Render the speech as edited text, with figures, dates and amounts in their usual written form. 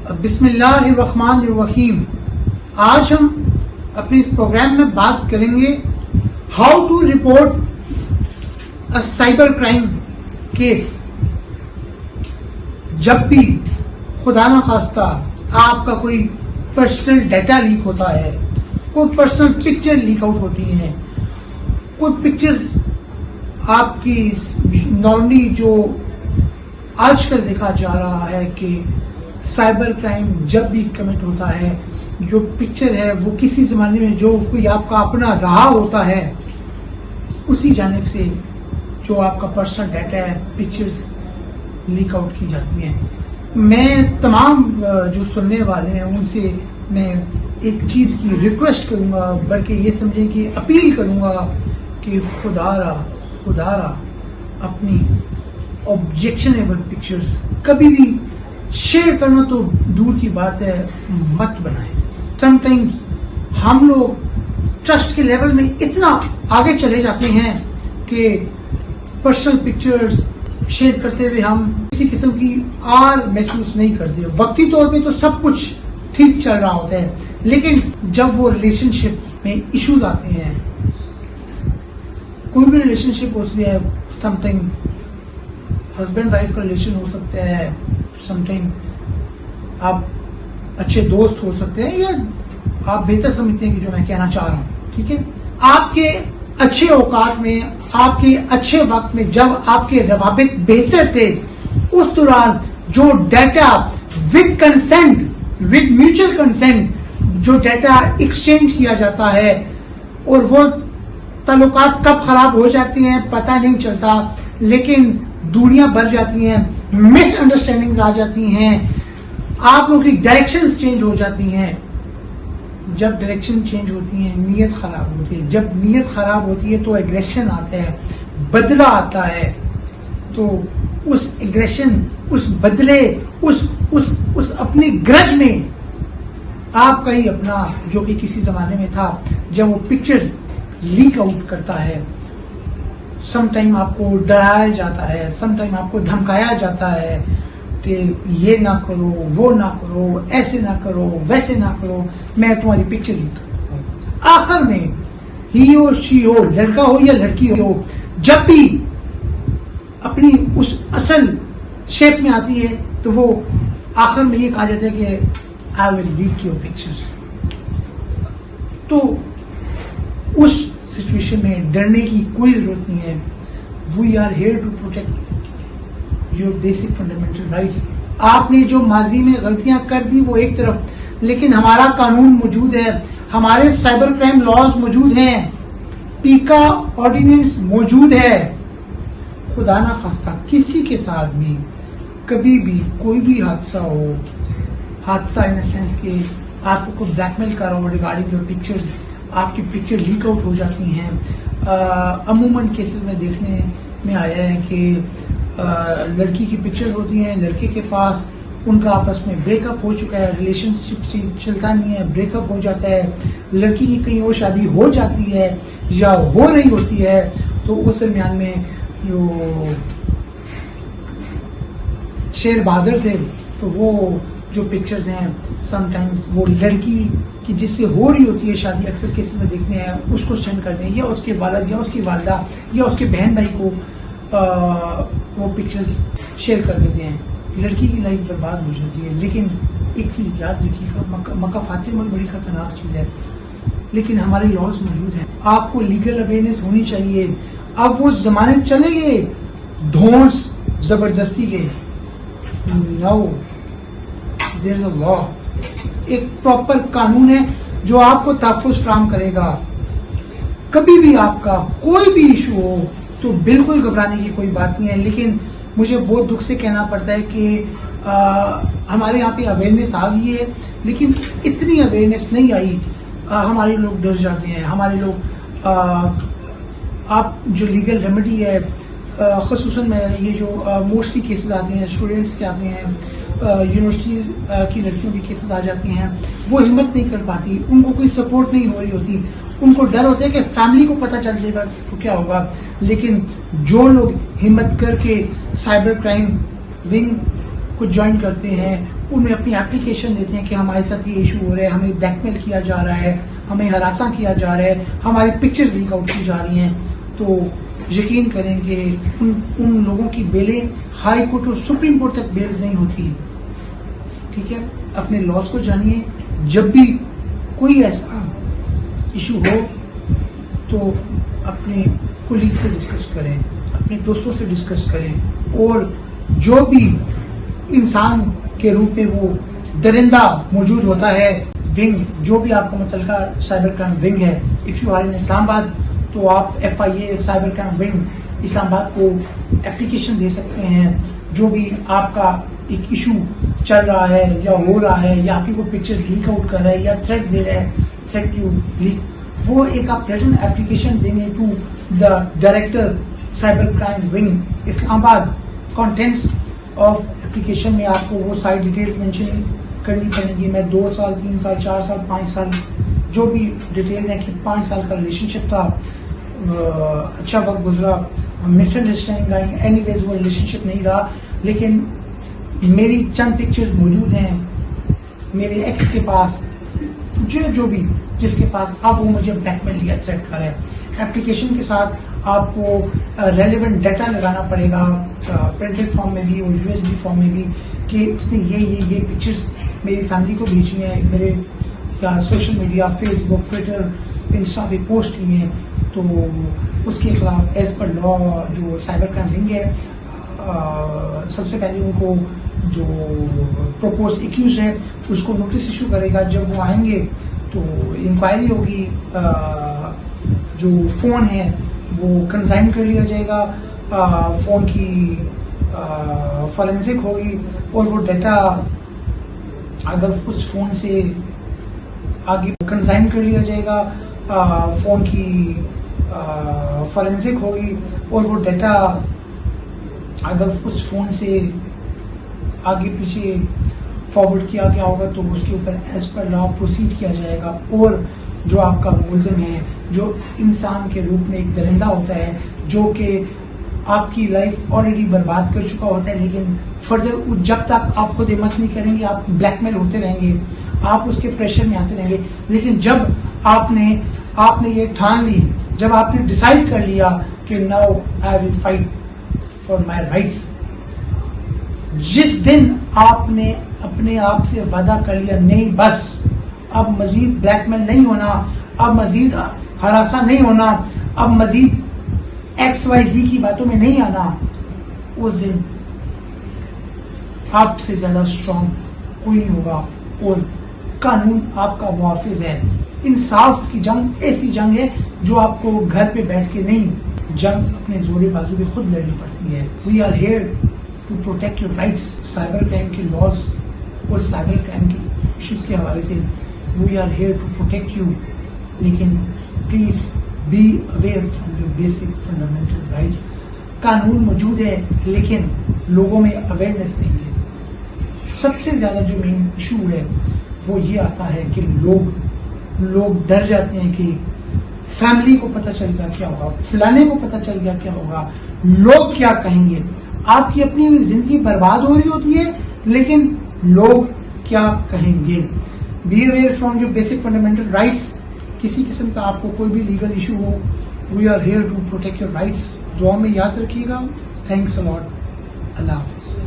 بسم اللہ الرحمن الرحیم. آج ہم اپنے اس پروگرام میں بات کریں گے how to report a cyber crime case. جب بھی خدا نخواستہ آپ کا کوئی پرسنل ڈیٹا لیک ہوتا ہے، کوئی پرسنل پکچر لیک آؤٹ ہوتی ہیں، کوئی پکچرز آپ کی نارملی جو آج کل دیکھا جا رہا ہے کہ سائبر کرائم جب بھی کمٹ ہوتا ہے، جو پکچر ہے وہ کسی زمانے میں جو کوئی آپ کا اپنا رہا ہوتا ہے، اسی جانب سے جو آپ کا پرسنل ڈیٹا ہے، پکچرز لیک آؤٹ کی جاتی ہیں. میں تمام جو سننے والے ہیں ان سے میں ایک چیز کی ریکویسٹ کروں گا، بلکہ یہ سمجھیں کہ اپیل کروں گا کہ خدا را اپنی آبجیکشنیبل پکچرز کبھی بھی شیئر کرنا تو دور کی بات ہے مت بنائیں. سم ٹائمز ہم لوگ ٹرسٹ کے لیول میں اتنا آگے چلے جاتے ہیں کہ پرسنل پکچرز شیئر کرتے ہوئے ہم کسی قسم کی آر محسوس نہیں کرتے. وقتی طور پہ تو سب کچھ ٹھیک چل رہا ہوتا ہے، لیکن جب وہ ریلیشن شپ میں ایشوز آتے ہیں، کوئی بھی ریلیشن شپ ہوتی ہے، سم ٹائم ہسبینڈ وائف کا ریلیشن ہو سکتا ہے، سم ٹائم آپ اچھے دوست ہو سکتے ہیں، یا آپ بہتر سمجھتے ہیں کہ جو میں کہنا چاہ رہا ہوں. ٹھیک ہے، آپ کے اچھے اوقات میں، آپ کے اچھے وقت میں جب آپ کے روابط بہتر تھے، اس دوران جو data with consent, with mutual consent جو ڈیٹا ایکسچینج کیا جاتا ہے، اور وہ تعلقات کب خراب ہو جاتی ہیں پتہ نہیں چلتا، لیکن دوریاں بڑھ جاتی ہیں، مس انڈرسٹینڈنگز آ جاتی ہیں، آپ لوگوں کی ڈائریکشنز چینج ہو جاتی ہیں. جب ڈائریکشن چینج ہوتی ہیں نیت خراب ہوتی ہے. جب نیت خراب ہوتی ہے تو ایگریشن آتا ہے، بدلہ آتا ہے. تو اس ایگریشن، اس بدلے، اس اپنے گرج میں آپ کا ہی اپنا جو کہ کسی زمانے میں تھا، جب وہ پکچرز لیک آؤٹ کرتا ہے، سم ٹائم آپ کو ڈرایا جاتا ہے، سم ٹائم آپ کو دھمکایا جاتا ہے کہ یہ نہ کرو، وہ نہ کرو، ایسے نہ کرو، ویسے نہ کرو، میں تمہاری پکچر لیک کروں. آخر میں ہی ہو، شی ہو، لڑکا ہو یا لڑکی ہو، جب بھی اپنی اس اصل شیپ میں آتی ہے تو وہ آخر میں یہ کہا جاتا ہے کہ I will leak your pictures. تو اس سچویشن میں ڈرنے کی کوئی ضرورت نہیں ہے. We are here to protect your basic fundamental rights. آپ نے جو ماضی میں غلطیاں کر دی وہ ایک طرف، لیکن ہمارا قانون موجود ہے، ہمارے سائبر کرائم لاز موجود ہیں، پیکا آرڈیننس موجود ہے. خدا نہ خواستہ کسی کے ساتھ بھی کبھی بھی کوئی بھی حادثہ ہو، حادثہ ان سینس کہ آپ کو کوئی بلیک میل کر رہا ہو ریگارڈنگ یور پکچرز، آپ کی پکچر لیک آؤٹ ہو جاتی ہیں. عموماً کیسز میں دیکھنے میں آیا ہے کہ لڑکی کی پکچر ہوتی ہیں، لڑکے کے پاس ان کا آپس میں بریک اپ ہو چکا ہے، ریلیشن شپ چلتا نہیں ہے، بریک اپ ہو جاتا ہے، لڑکی کی کہیں اور شادی ہو جاتی ہے یا ہو رہی ہوتی ہے، تو اس درمیان میں جو شیر بہادر تھے تو وہ جو پکچرز ہیں سم ٹائمز وہ لڑکی کی جس سے ہو رہی ہوتی ہے شادی، اکثر کیسز میں دیکھنے ہیں، اس کو سینڈ کر دیں، یا اس کے والد یا اس کی والدہ یا اس کے بہن بھائی کو وہ پکچرز شیئر کر دیتے ہیں. لڑکی کی لائف برباد ہو جاتی ہے. لیکن ایک چیز یاد رکھیے گا، مکہ فاتح بڑی خطرناک چیز ہے، لیکن ہمارے لاز موجود ہیں. آپ کو لیگل اویئرنیس ہونی چاہیے. اب وہ زمانے چلے گئے دھونس زبردستی کے. نو، دیر از اے لا. ایک پراپر قانون ہے جو آپ کو تحفظ فراہم کرے گا. کبھی بھی آپ کا کوئی بھی ایشو ہو تو بالکل گھبرانے کی کوئی بات نہیں ہے. لیکن مجھے بہت دکھ سے کہنا پڑتا ہے کہ ہمارے یہاں پہ اویئرنیس آ گئی ہے، لیکن اتنی اویئرنیس نہیں آئی. ہمارے لوگ ڈر جاتے ہیں، ہمارے لوگ آپ جو لیگل ریمیڈی ہے، خصوصاً میں یہ جو موسٹلی کیسز آتے ہیں اسٹوڈینٹس کے آتے ہیں، یونیورسٹی کی لڑکیوں کی کیسز آ جاتی ہیں، وہ ہمت نہیں کر پاتی، ان کو کوئی سپورٹ نہیں ہو رہی ہوتی، ان کو ڈر ہوتا ہے کہ فیملی کو پتہ چل جائے گا تو کیا ہوگا. لیکن جو لوگ ہمت کر کے سائبر کرائم ونگ کو جوائن کرتے ہیں, ان میں اپنی اپلیکیشن دیتے ہیں کہ ہمارے ساتھ یہ ایشو ہو رہا ہے, ہمیں بلیک میل کیا جا رہا ہے, ہمیں ہراساں کیا جا رہا ہے, ہماری پکچرز لیک آؤٹ کی جا رہی ہیں, تو یقین کریں کہ ان لوگوں کی بیلیں ہائی کورٹ اور سپریم کورٹ تک بیلز نہیں ہوتی. ٹھیک ہے, اپنے لاس کو جانیے. جب بھی کوئی ایسا ایشو ہو تو اپنے کولیگ سے ڈسکس کریں, اپنے دوستوں سے ڈسکس کریں, اور جو بھی انسان کے روپ میں وہ درندہ موجود ہوتا ہے, ونگ جو بھی آپ کا متعلقہ سائبر کرائم ونگ ہے, اف یو آر ان اسلام آباد تو آپ FIA سائبر کرائم ونگ اسلام آباد کو اپلیکیشن دے سکتے ہیں. جو بھی آپ کا ایک ایشو چل رہا ہے یا ہو رہا ہے, یا آپ کی کوئی پکچر لیک آؤٹ کر رہا ہے یا تھریٹ دے رہا ہے, تھریٹ ٹو لیک, وہ ایک آپ ریٹن اپلیکیشن دیں گے to the director cyber crime wing Islamabad. Contents of application میں آپ کو وہ ساری ڈیٹیلز مینشن کرنی پڑیں گی. میں 2 سال 3 سال 4 سال 5 سال جو بھی ڈیٹیلز ہیں کہ 5 سال کا ریلیشن شپ تھا, اچھا وقت گزرا, مس انڈرسٹینڈنگ آئی, اینی ویز وہ ریلیشن شپ نہیں رہا, لیکن میری چند پکچرز موجود ہیں میرے ایکس کے پاس, جو بھی جس کے پاس, اب وہ مجھے بلیک میل یا تھریٹ کر رہا ہے. اپلیکیشن کے ساتھ آپ کو ریلیونٹ ڈیٹا لگانا پڑے گا, پرنٹڈ فارم میں بھی اور USB فارم میں بھی, کہ اس نے یہ پکچرز میری فیملی کو بھیجی ہیں, میرے یا سوشل میڈیا فیس بک ٹویٹر انسٹا پہ پوسٹ کی ہیں, تو اس کے خلاف ایز پر لا جو سائبر کرائم ونگ ہے, سب سے پہلے ان کو جو پروپوز ایکیوز ہے اس کو نوٹس ایشو کرے گا. جب وہ آئیں گے تو انکوائری ہوگی, جو فون ہے وہ کنزائن کر لیا جائے گا, فون کی فورینسک ہوگی, اور وہ ڈیٹا اگر اس فون سے آگے کنزائن کر لیا جائے گا, فون کی فورینسک ہوگی, اور وہ ڈیٹا اگر اس فون سے آگے پیچھے فارورڈ کیا گیا ہوگا تو اس کے اوپر ایز پر لا پروسیڈ کیا جائے گا. اور جو آپ کا ملزم ہے, جو انسان کے روپ میں ایک درندہ ہوتا ہے, جو کہ آپ کی لائف آلریڈی برباد کر چکا ہوتا ہے, لیکن فردر جب تک آپ خود ہمت نہیں کریں گے آپ بلیک میل ہوتے رہیں گے, آپ اس کے پریشر میں آتے رہیں گے. لیکن جب آپ نے یہ ٹھان لی, جب آپ نے ڈیسائیڈ کر لیا کہ now I will fight for my rights, جس دن آپ نے اپنے آپ سے وعدہ کر لیا نہیں بس اب مزید بلیک میل نہیں ہونا, اب مزید ہراساں نہیں ہونا, اب مزید XYZ کی باتوں میں نہیں آنا, اس دن آپ سے زیادہ اسٹرانگ کوئی نہیں ہوگا, اور قانون آپ کا محافظ ہے. انصاف کی جنگ ایسی جنگ ہے جو آپ کو گھر پہ بیٹھ کے نہیں, جنگ اپنے زور بازو پہ خود لڑنی پڑتی ہے. We are here to protect your rights. Cyber crime کے لاز اور سائبر کرائم کے ایشوز کے حوالے سے we are here to protect you, لیکن please be aware from your basic fundamental rights. قانون موجود ہے لیکن لوگوں میں اویئرنیس نہیں ہے. سب سے زیادہ جو مین ایشو ہے وہ یہ آتا ہے کہ لوگ ڈر جاتے ہیں کہ فیملی کو پتہ چل گیا کیا ہوگا, فلانے کو پتہ چل گیا کیا ہوگا, لوگ کیا کہیں گے. آپ کی اپنی زندگی برباد ہو رہی ہوتی ہے لیکن لوگ کیا کہیں گے. Be aware from your basic fundamental rights. کسی قسم کا آپ کو کوئی بھی لیگل ایشو ہو, we are here to protect your rights. دعا میں یاد رکھیے گا. Thanks allot. اللہ حافظ.